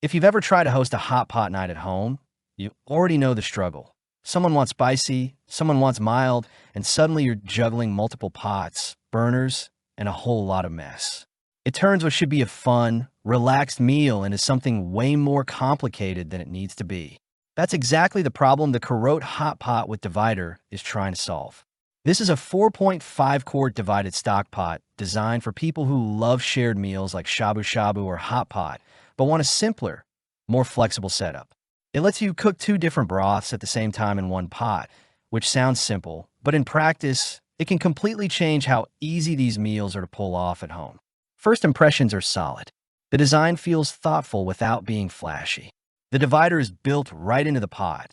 If you've ever tried to host a hot pot night at home, you already know the struggle. Someone wants spicy, someone wants mild, and suddenly you're juggling multiple pots, burners, and a whole lot of mess. It turns what should be a fun, relaxed meal into something way more complicated than it needs to be. That's exactly the problem the Carote Hot Pot with divider is trying to solve. This is a 4.5-quart divided stock pot designed for people who love shared meals like shabu-shabu or hot pot, but want a simpler, more flexible setup. It lets you cook two different broths at the same time in one pot, which sounds simple, but in practice, it can completely change how easy these meals are to pull off at home. First impressions are solid. The design feels thoughtful without being flashy. The divider is built right into the pot,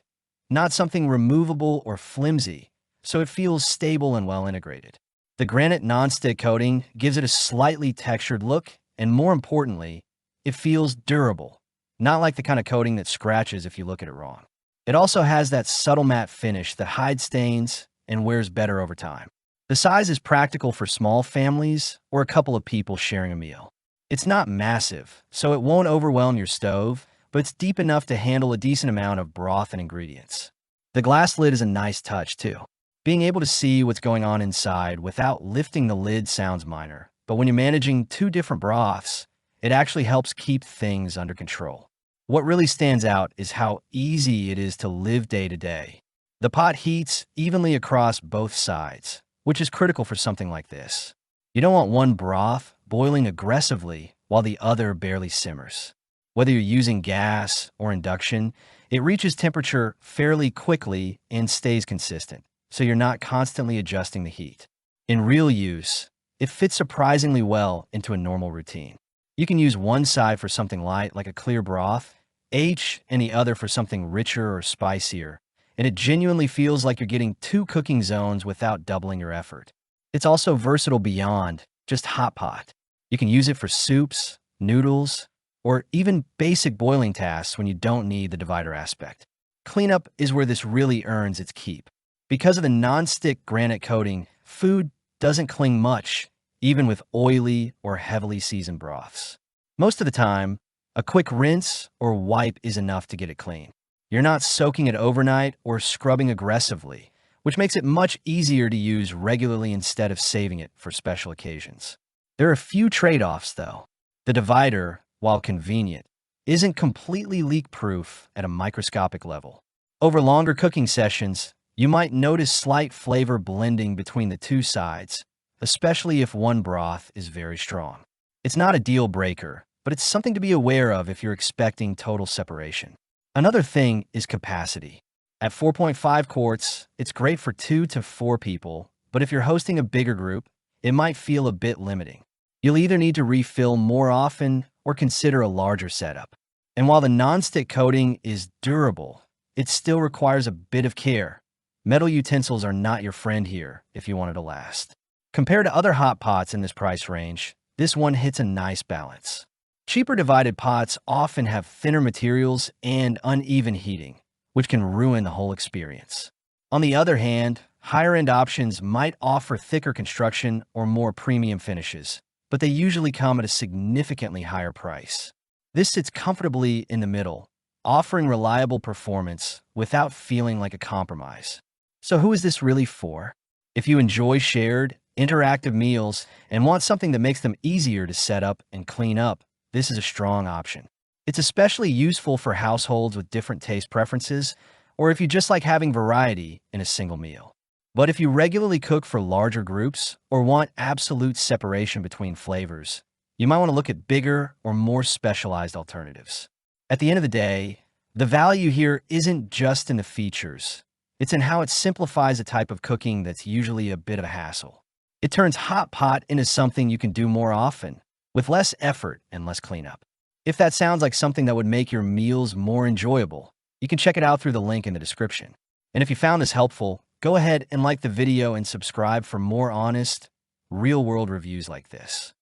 not something removable or flimsy, so it feels stable and well integrated. The granite nonstick coating gives it a slightly textured look, and more importantly, it feels durable, not like the kind of coating that scratches if you look at it wrong. It also has that subtle matte finish that hides stains and wears better over time. The size is practical for small families or a couple of people sharing a meal. It's not massive, so it won't overwhelm your stove, but it's deep enough to handle a decent amount of broth and ingredients. The glass lid is a nice touch, too. Being able to see what's going on inside without lifting the lid sounds minor, but when you're managing two different broths, it actually helps keep things under control. What really stands out is how easy it is to live day to day. The pot heats evenly across both sides, which is critical for something like this. You don't want one broth boiling aggressively while the other barely simmers. Whether you're using gas or induction, it reaches temperature fairly quickly and stays consistent, so you're not constantly adjusting the heat. In real use, it fits surprisingly well into a normal routine. You can use one side for something light like a clear broth, and the other for something richer or spicier, and it genuinely feels like you're getting two cooking zones without doubling your effort. It's also versatile beyond just hot pot. You can use it for soups, noodles, or even basic boiling tasks when you don't need the divider aspect. Cleanup is where this really earns its keep. Because of the non-stick granite coating, food doesn't cling much, even with oily or heavily seasoned broths. Most of the time, a quick rinse or wipe is enough to get it clean. You're not soaking it overnight or scrubbing aggressively, which makes it much easier to use regularly instead of saving it for special occasions. There are a few trade-offs, though. The divider, while convenient, isn't completely leak-proof at a microscopic level. Over longer cooking sessions, you might notice slight flavor blending between the two sides, especially if one broth is very strong. It's not a deal breaker, but it's something to be aware of if you're expecting total separation. Another thing is capacity. At 4.5 quarts, it's great for 2 to 4 people, but if you're hosting a bigger group, it might feel a bit limiting. You'll either need to refill more often or consider a larger setup. And while the nonstick coating is durable, it still requires a bit of care. Metal utensils are not your friend here if you want it to last. Compared to other hot pots in this price range, this one hits a nice balance. Cheaper divided pots often have thinner materials and uneven heating, which can ruin the whole experience. On the other hand, higher-end options might offer thicker construction or more premium finishes, but they usually come at a significantly higher price. This sits comfortably in the middle, offering reliable performance without feeling like a compromise. So who is this really for? If you enjoy shared, interactive meals and want something that makes them easier to set up and clean up, this is a strong option. It's especially useful for households with different taste preferences, or if you just like having variety in a single meal. But if you regularly cook for larger groups or want absolute separation between flavors, you might want to look at bigger or more specialized alternatives. At the end of the day, the value here isn't just in the features. It's in how it simplifies a type of cooking that's usually a bit of a hassle. It turns hot pot into something you can do more often, with less effort and less cleanup. If that sounds like something that would make your meals more enjoyable, you can check it out through the link in the description. And if you found this helpful, go ahead and like the video and subscribe for more honest, real-world reviews like this.